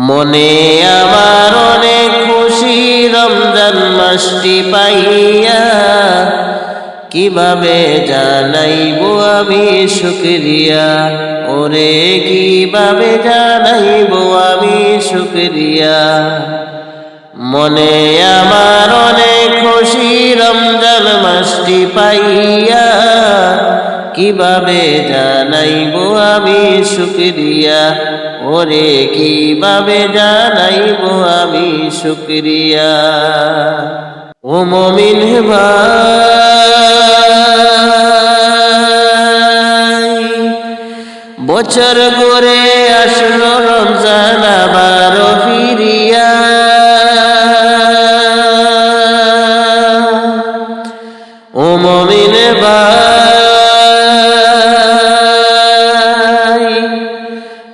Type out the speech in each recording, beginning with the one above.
মনে আমার অনেক খুশি রমজান মাসটি পাইয়া, কিভাবে জানাইব আমি শুকরিয়া, ওরে কিভাবে জানাইব আমি শুকরিয়া। মনে আমার অনেক খুশি রমজান মাসটি পাইয়া, কিভাবে জানাইব আমি শুকরিয়া, ওরে কিভাবে জানাইব আমি শুকরিয়া। ও মুমিন ভাই, বছর ঘুরে আসলো রমজান আবার ফিরিয়া, ও মুমিন ভাই,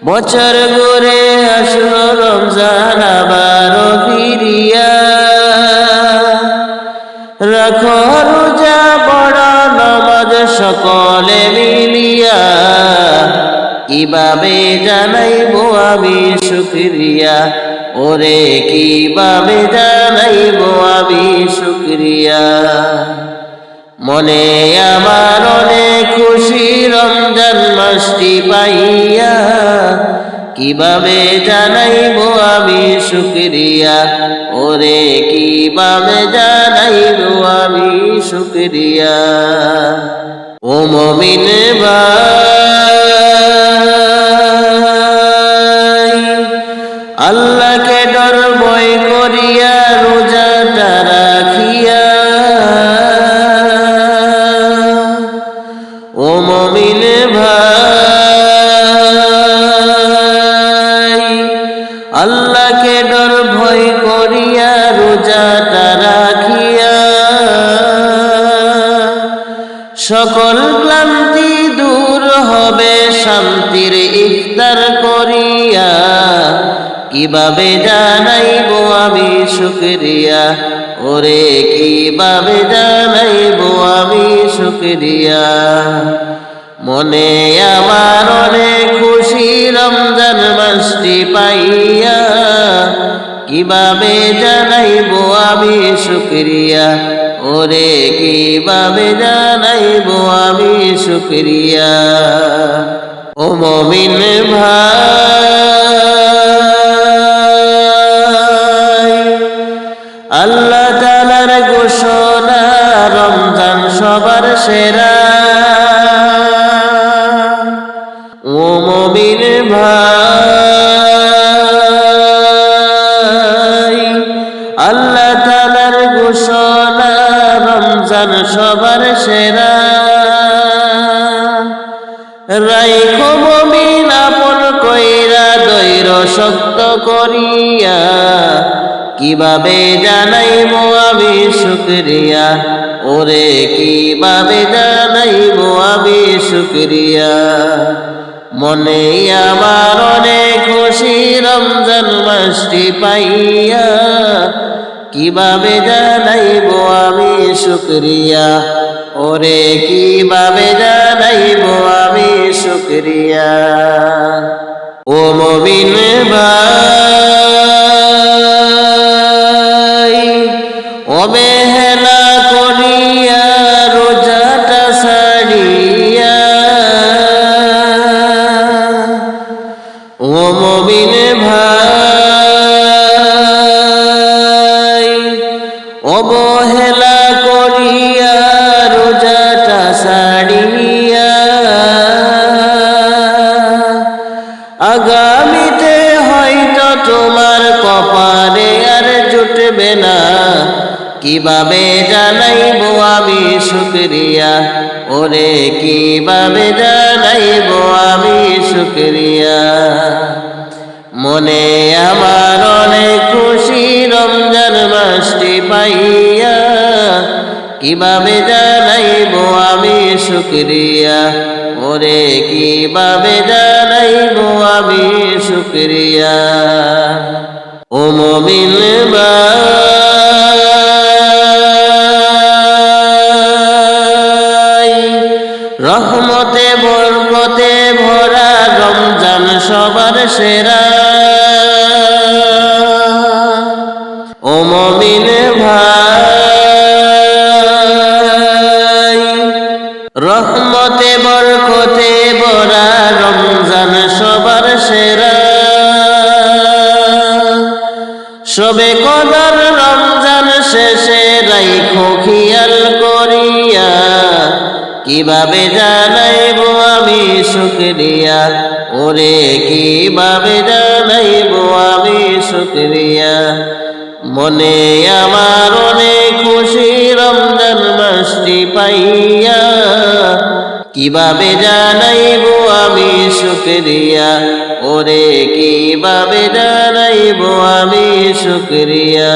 বছর ঘুরে আসলো রমজান আবার ফিরিয়া। রাখো রোজা বড় নামাজ সকলে মিলিয়া, কিভাবে জানাইব আমি শুকরিয়া, ওরে কিভাবে জানাইব আমি শুকরিয়া। মনে আমার অনেক খুশি রমজান মাসটি পাইয়া, কিভাবে জানাইব আমি শুকরিয়া, ওরে কিভাবে জানাইব আমি শুকরিয়া। ও মুমিন ভাই, আল্লাহকে ডর ভয় করিয়া রোজাটা রাখিয়া, ও মুমিন ভাই, আল্লাহকে ডর ভয় করিয়া রোজাটা রাখিয়া, সকল ক্লান্তি দূর হবে শান্তির ইফতার করিয়া, কিভাবে জানাইব আমি শুকরিয়া, ওরে কিভাবে জানাইব আমি শুকরিয়া। মনে আমার অনেক খুশি রমজান মাসটি পাইয়া, কিভাবে জানাইব আমি শুকরিয়া, ওরে কিভাবে জানাইব আমি শুকরিয়া। ও মুমিন ভাই, আল্লাহ তাআলার ঘোষণা রমজান সবার সেরা, ও মুমিন ভাই, আল্লাহ তাআলার ঘোষণা রমজান সবার সেরা। রাইখো মুমিন আপন কইরা দৈর শক্ত করিয়া, কিভাবে জানাইব আমি শুকরিয়া, ওরে কিভাবে জানাইব আমি শুকরিয়া। মনে আমার অনেক খুশি রমজান মাসটি পাইয়া, কিভাবে জানাইব আমি শুকরিয়া, ওরে কিভাবে জানাইব আমি শুকরিয়া। ও মুমিন ভাই, অবহেলা করিয়া রোজাটা ছাড়িয়া, ও মুমিন ভাই, অবহেলা করিয়া রোজাটা ছাড়িয়া, আগামীতে হয়তো তোমার কপালে আর জুটবে না, কিভাবে জানাইব আমি শুকরিয়া, ওরে কিভাবে জানাইব আমি শুকরিয়া। মনে আমার অনেক খুশি রমজান মাসটি পাইয়া, কিভাবে জানাইব আমি শুকরিয়া, ওরে কিভাবে জানাইব আমি শুকরিয়া। ও মুমিন ভাই, রহমতে বরকতে ভরা রমজান সবার সেরা। শবে কদর রমজান শেষে রাইখো খেয়াল করিয়া, কিভাবে জানাইব আমি শুকরিয়া, ওরে কিভাবে জানাইব আমি শুকরিয়া। মনে আমার অনেক খুশি রমজান মাসটি পাইয়া, কিভাবে জানাইব আমি শুকরিয়া, ওরে কিভাবে জানাইব আমি শুকরিয়া।